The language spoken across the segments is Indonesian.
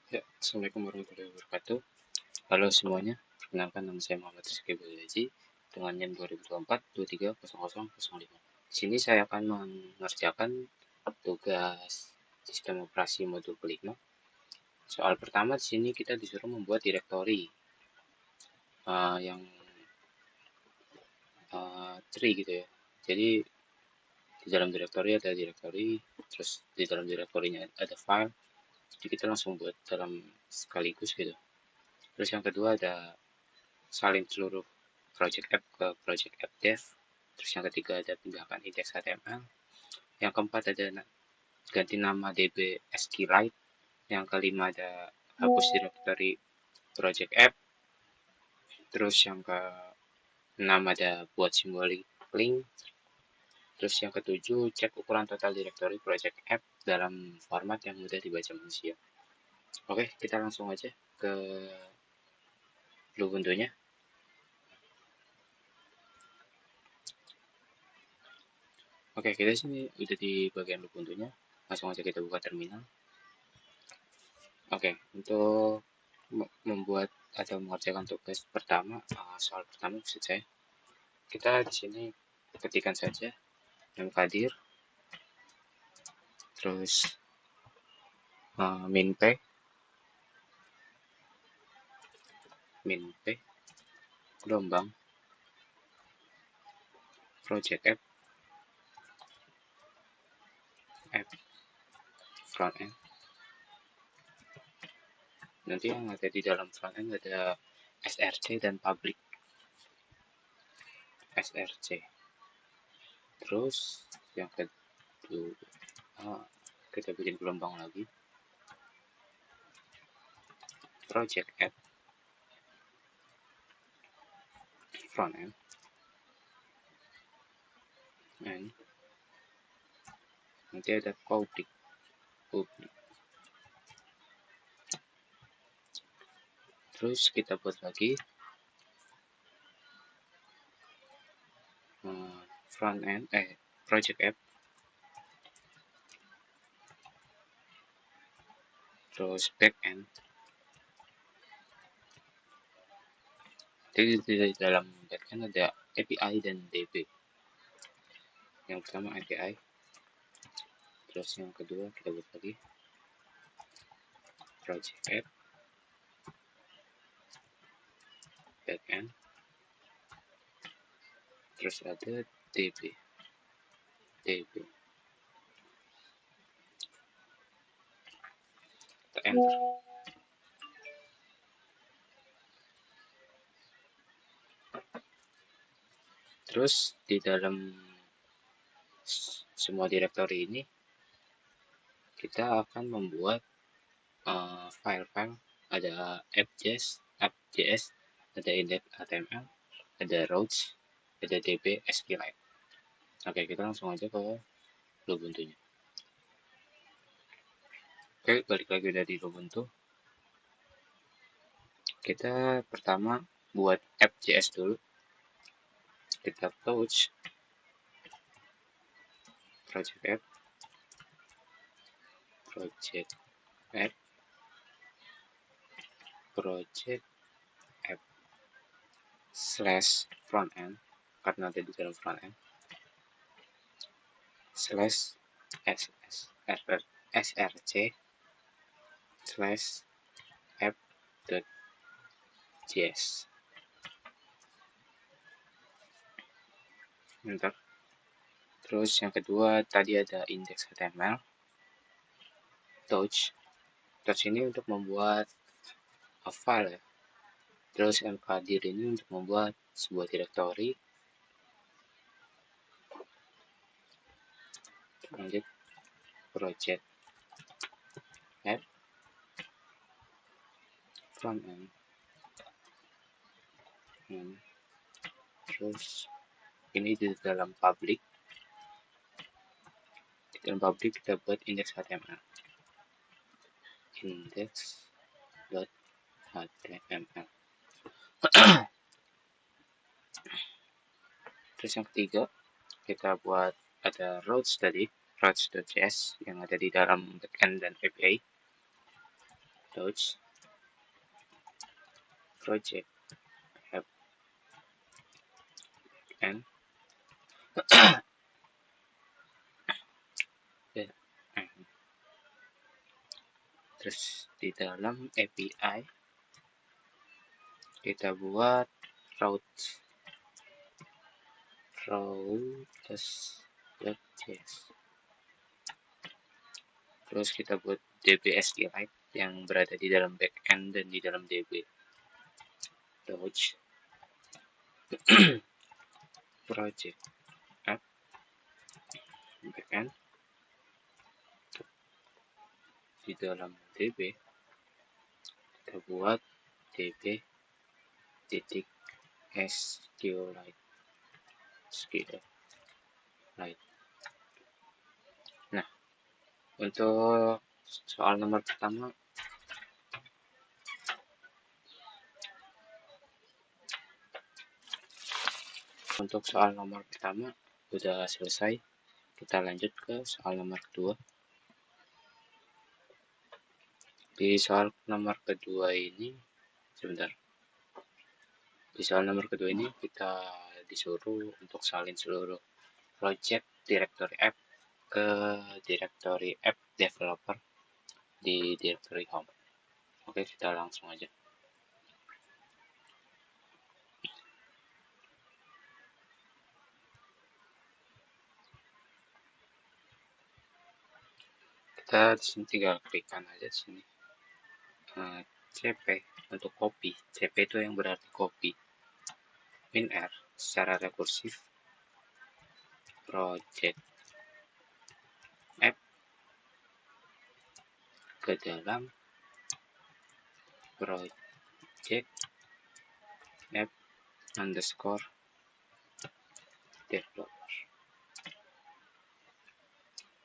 Ya, Assalamualaikum warahmatullahi wabarakatuh. Halo semuanya, perkenalkan nama saya Muhammad Rizky Balaji dengan NIM 2024-230005. Di sini saya akan mengerjakan tugas sistem operasi modul kelima. Soal pertama di sini kita disuruh membuat direktori yang tree gitu ya. Jadi di dalam direktori ada direktori, terus di dalam direktorinya ada file. Jadi kita langsung buat dalam sekaligus gitu. Terus yang kedua ada salin seluruh project app ke project app dev. Terus yang ketiga ada pindahkan indeks HTML. Yang keempat ada ganti nama DB SQLite. Yang kelima ada hapus directory project app. Terus yang keenam ada buat simbolik link. Terus yang ketujuh cek ukuran total directory project app dalam format yang mudah dibaca manusia. Oke, kita langsung aja ke Ubuntu-nya. Oke, kita sini udah di bagian Ubuntu-nya. Langsung aja kita buka terminal. Oke, untuk membuat atau mengerjakan tugas pertama, soal pertama maksud saya, kita di sini ketikkan saja mkdir, terus minp, gelombang, project app, front end. Nanti yang ada di dalam front end ada src dan public src. Terus yang kedua kita bikin gelombang lagi, project app, front end, and nanti ada public. Terus kita buat lagi front end, project app, terus back end. Jadi di dalam back end ada API dan DB. Yang pertama API, terus yang kedua kita buat lagi project app, back end, terus ada DB. Kita enter. Terus di dalam semua direktori ini kita akan membuat file-file. Ada app.js, ada index HTML, ada routes, ada db SQLite. Oke, kita langsung aja ke Ubuntu-nya. Oke, balik lagi dari Ubuntu. Kita pertama buat app.js dulu. Kita touch project app, project app slash front end, karena ada di dalam front end, slash src slash app.js. Enter. Terus yang kedua tadi ada index HTML, touch ini untuk membuat file ya. Terus mkdir ini untuk membuat sebuah direktori. Lanjut project app, front end, terus ini di dalam public. Di dalam public kita buat index HTML, index.html. Terus yang ketiga kita buat ada routes tadi, routes.js yang ada di dalam backend dan API. Dodge project app and terus di dalam API kita buat routes.js. Terus kita buat DB SQLite yang berada di dalam backend dan di dalam DB Dodge project app backend. Di dalam DB kita buat DB titik SQLite. Nah, untuk soal nomor pertama udah selesai. Kita lanjut ke soal nomor kedua. Di soal nomor kedua ini kita disuruh untuk salin seluruh project directory app ke directory app developer di directory home. Oke, kita langsung aja. Kita disini tinggal klikkan aja di sini. CP untuk copy. CP itu yang berarti copy. WinR secara rekursif project app ke dalam project app underscore developer.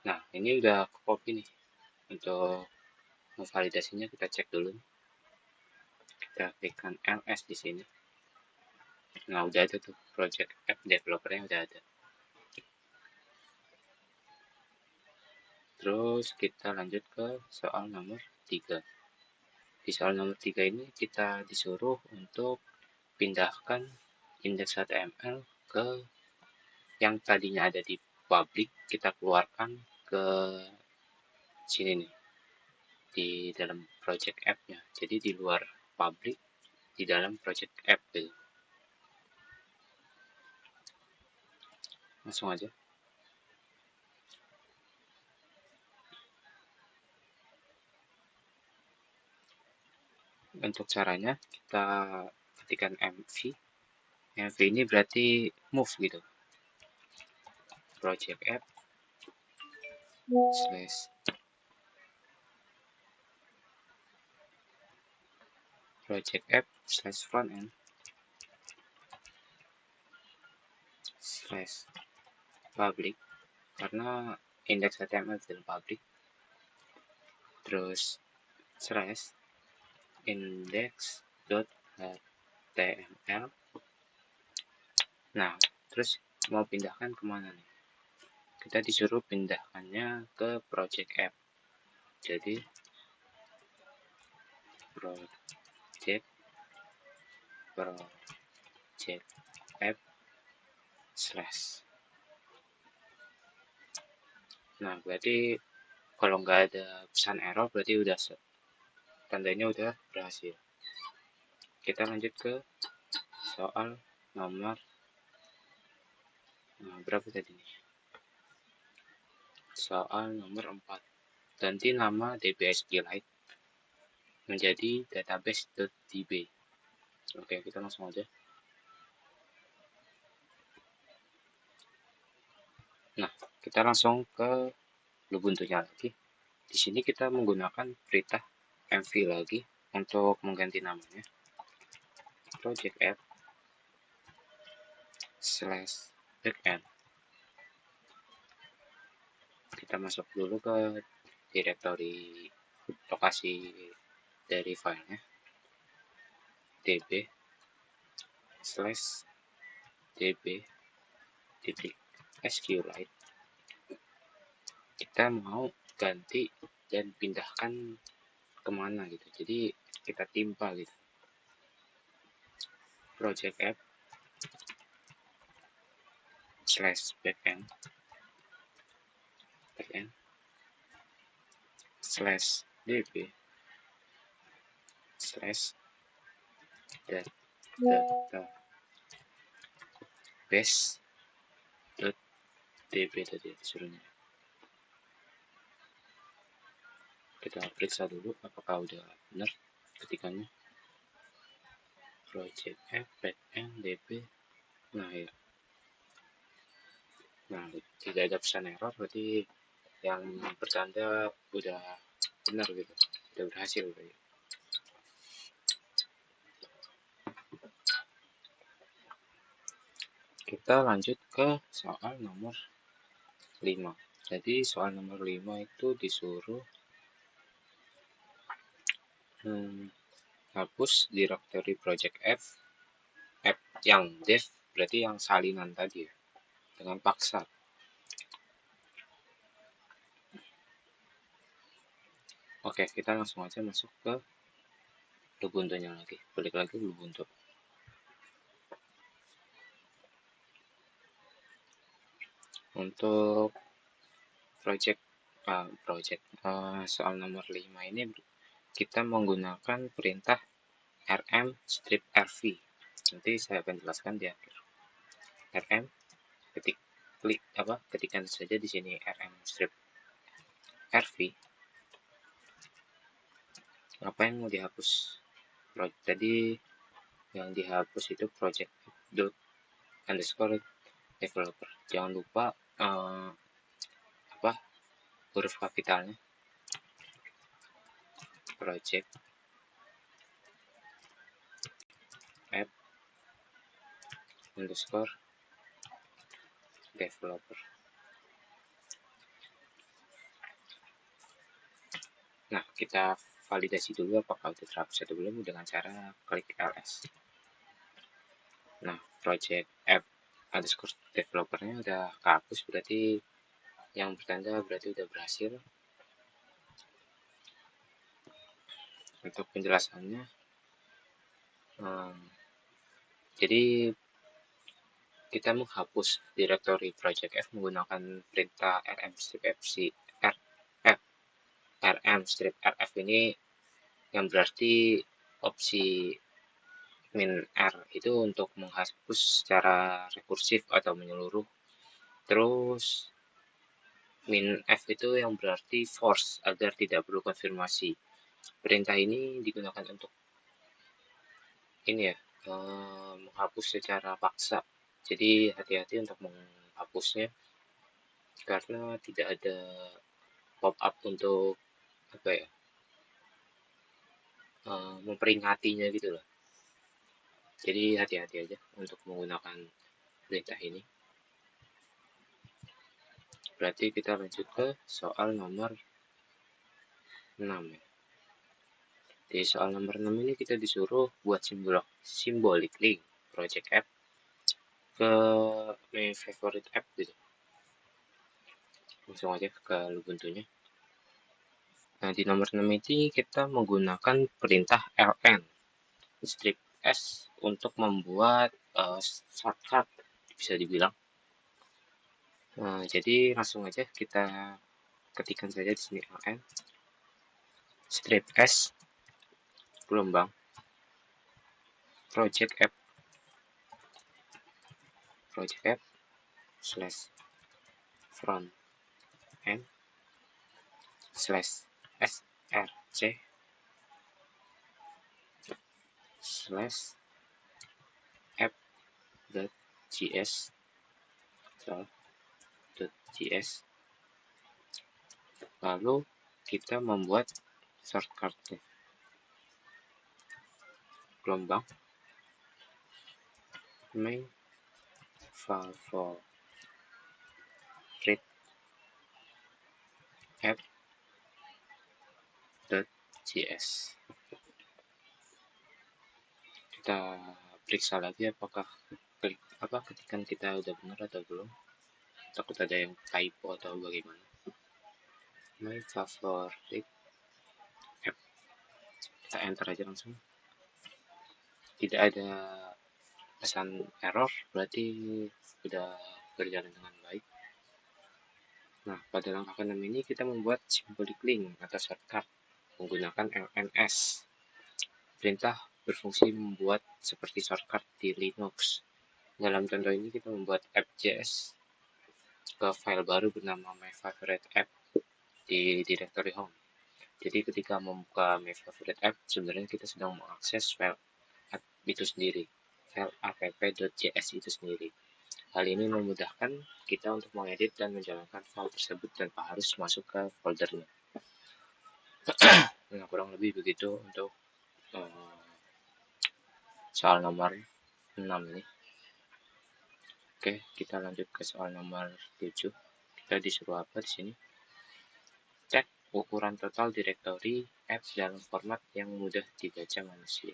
Nah, ini udah copy nih. Untuk validasinya kita cek dulu. Kita klikkan ls di sini. Nah, udah ada tuh project app developernya udah ada. Terus kita lanjut ke soal nomor 3. Di soal nomor 3 ini kita disuruh untuk pindahkan index.html ke yang tadinya ada di public, kita keluarkan ke sini nih, di dalam project app-nya. Jadi di luar public, di dalam project app gitu. Langsung aja. Untuk caranya kita ketikkan mv ini berarti move gitu, project app slash front end slash public, karena index HTML adalah public, terus slash index.html. Nah, terus mau pindahkan kemana nih? Kita disuruh pindahkannya ke project app. Jadi project app slash. Nah, berarti kalau nggak ada pesan error berarti udah tandanya udah berhasil. Kita lanjut ke soal nomor berapa tadi nih? Soal nomor 4. Ganti nama DB SQLite menjadi database.db. Oke, kita langsung aja. Nah, kita langsung ke Ubuntu-nya lagi. Di sini kita menggunakan perintah mv lagi untuk mengganti namanya. Project app slash backend. Kita masuk dulu ke directory lokasi dari filenya, db slash db titik SQLite. Kita mau ganti dan pindahkan kemana gitu. Jadi kita timpa gitu. Project app slash backend slash db slash database db tadi disuruhnya. Kita periksa dulu apakah udah benar ketikannya. Project app backend db. Nah ya, nah tidak ada pesan error, berarti yang bertanda udah benar gitu, udah berhasil gitu. Kita lanjut ke soal nomor 5. Jadi soal nomor 5 itu disuruh hapus directory project app yang dev, berarti yang salinan tadi ya, dengan paksa. Oke, kita langsung aja masuk ke Ubuntu-nya lagi. Balik lagi ke Ubuntu. Untuk soal nomor 5 ini kita menggunakan perintah rm strip rv. Nanti saya akan jelaskan di akhir. Rm ketikan saja di sini rm strip rv. Apa yang mau dihapus? Tadi yang dihapus itu project underscore developer. Jangan lupa huruf kapitalnya. Project app underscore developer. Nah, kita validasi dulu apakah udah terhapus atau belum dengan cara klik ls. Nah, project app underscore developernya udah kehapus, berarti yang bertanda berarti udah berhasil. Untuk penjelasannya, jadi kita menghapus directory project F menggunakan perintah rm strip rf ini, yang berarti opsi min r itu untuk menghapus secara rekursif atau menyeluruh. Terus min f itu yang berarti force, agar tidak perlu konfirmasi. Perintah ini digunakan untuk ini ya, menghapus secara paksa. Jadi hati-hati untuk menghapusnya, karena tidak ada pop up untuk apa ya, memperingatinya gitu loh. Jadi hati-hati aja untuk menggunakan perintah ini. Berarti kita lanjut ke soal nomor 6 ya. Di soal nomor 6 ini kita disuruh buat symbolic link project app ke my favorite app gitu. Langsung aja ke Ubuntu-nya. Nah, di nomor 6 ini kita menggunakan perintah ln strip s untuk membuat shortcut, bisa dibilang. Nah, jadi langsung aja kita ketikkan saja di sini ln strip s gelombang project app slash front end slash src slash app.js. Lalu kita membuat shortcut gelombang my favorite app.js. Kita periksa lagi apakah ketikan kita udah benar atau belum. Takut ada yang typo atau bagaimana. My favorite app. kita enter aja langsung, tidak ada pesan error, berarti sudah berjalan dengan baik. Nah, pada langkah ke-6 ini kita membuat symbolic link atau shortcut menggunakan LNS. Perintah berfungsi membuat seperti shortcut di Linux. Dalam contoh ini kita membuat app.js ke file baru bernama myFavoriteApp di directory home. Jadi ketika membuka myFavoriteApp, sebenarnya kita sedang mengakses file app itu sendiri, file app.js itu sendiri. Hal ini memudahkan kita untuk mengedit dan menjalankan file tersebut tanpa harus masuk ke foldernya. Nah, kurang lebih begitu untuk soal nomor 6 ini. Oke, kita lanjut ke soal nomor 7. Kita disuruh apa di sini? Cek ukuran total direktori app dalam format yang mudah dibaca manusia.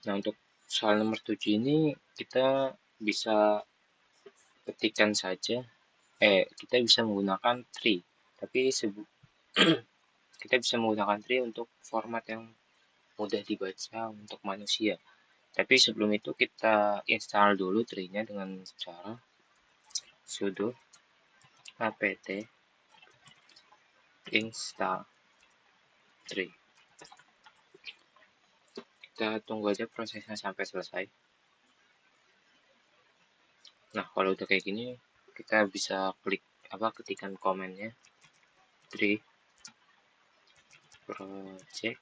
Nah, untuk soal nomor 7 ini kita bisa ketikkan saja, kita bisa menggunakan tree, tapi kita bisa menggunakan tree untuk format yang mudah dibaca untuk manusia. Tapi sebelum itu kita install dulu tree-nya dengan cara sudo apt install tree. Kita tunggu aja prosesnya sampai selesai. Nah, kalau udah kayak gini, kita bisa klik ketikan komennya tree project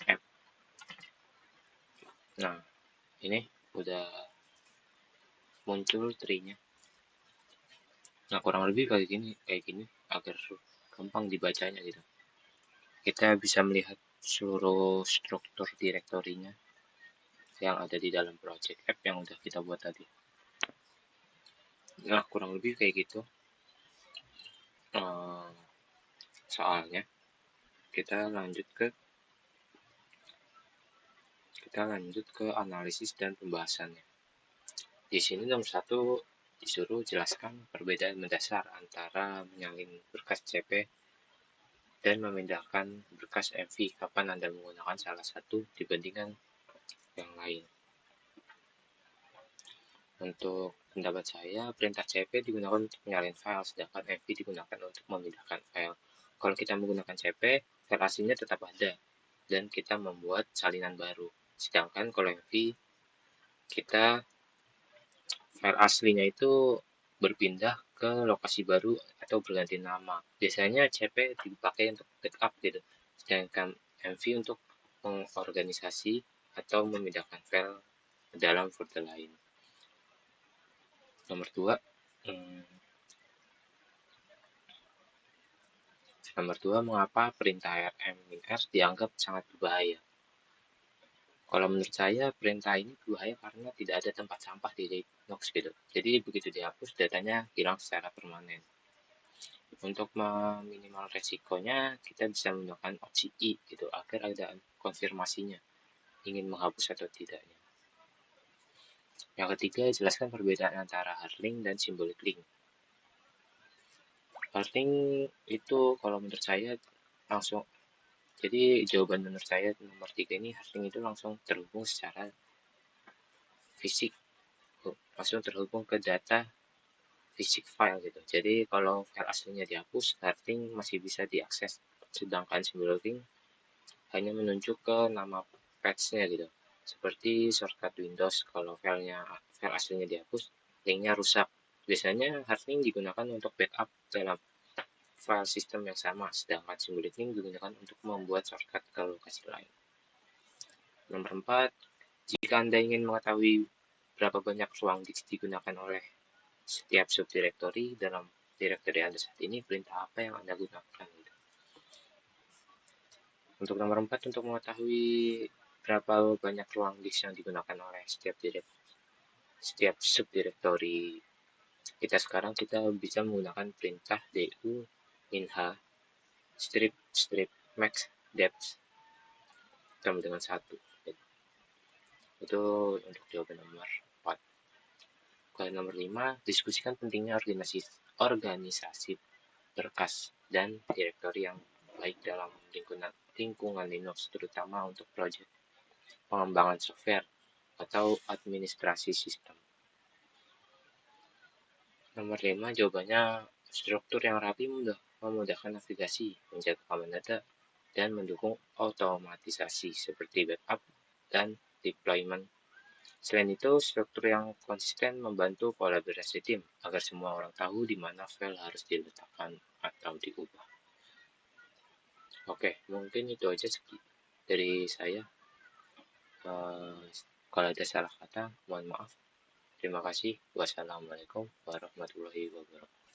app. Nah, ini udah muncul tree-nya. Nah, kurang lebih kayak gini agar gampang dibacanya gitu. Kita bisa melihat seluruh struktur direktorinya yang ada di dalam project app yang udah kita buat tadi. Nah, kurang lebih kayak gitu soalnya. Kita lanjut ke analisis dan pembahasannya. Di sini nomor 1 disuruh jelaskan perbedaan mendasar antara menyalin berkas CP dan memindahkan berkas MV kapan Anda menggunakan salah satu dibandingkan yang lain. Untuk pendapat saya, perintah CP digunakan untuk menyalin file, sedangkan MV digunakan untuk memindahkan file. Kalau kita menggunakan CP, file aslinya tetap ada, dan kita membuat salinan baru. Sedangkan kalau MV, kita file aslinya itu berpindah ke lokasi baru atau berganti nama. Biasanya CP dipakai untuk backup gitu, sedangkan MV untuk mengorganisasi atau memindahkan file ke dalam folder lain. Nomor 2, mengapa perintah rm-r dianggap sangat berbahaya? Kalau menurut saya, perintah ini berbahaya karena tidak ada tempat sampah di Linux gitu. Jadi begitu dihapus, datanya hilang secara permanen. Untuk meminimal resikonya, kita bisa menggunakan opsi I gitu, agar ada konfirmasinya, ingin menghapus atau tidaknya. Yang ketiga, jelaskan perbedaan antara hard link dan symbolic link. Hard link itu kalau menurut saya langsung, jadi jawaban menurut saya nomor 3 ini, hard link itu langsung terhubung secara fisik, langsung terhubung ke data fisik file gitu. Jadi kalau file aslinya dihapus, hard link masih bisa diakses, sedangkan symbolic link hanya menunjuk ke nama patch-nya gitu. Seperti shortcut Windows, kalau file aslinya dihapus, linknya rusak. Biasanya hard link digunakan untuk backup dalam file sistem yang sama, sedangkan symbolic link digunakan untuk membuat shortcut ke lokasi lain. Nomor 4, jika Anda ingin mengetahui berapa banyak ruang disk digunakan oleh setiap subdirectory dalam directory Anda saat ini, perintah apa yang Anda gunakan? Untuk nomor 4, untuk mengetahui berapa banyak ruang disk yang digunakan oleh setiap subdirectory kita sekarang, kita bisa menggunakan perintah du minha strip max depth sama dengan 1. Itu untuk jawaban nomor 4. Nomor 5, diskusikan pentingnya organisasi berkas dan direktori yang baik dalam lingkungan Linux, terutama untuk proyek pengembangan software atau administrasi sistem. Nomor 5, jawabannya struktur yang rapi memudahkan navigasi, menjaga keamanan data, dan mendukung otomatisasi seperti backup dan deployment. Selain itu, struktur yang konsisten membantu kolaborasi tim agar semua orang tahu di mana file harus diletakkan atau diubah. Oke, mungkin itu aja dari saya. Kalau ada salah kata, mohon maaf. Terima kasih. Wassalamualaikum warahmatullahi wabarakatuh.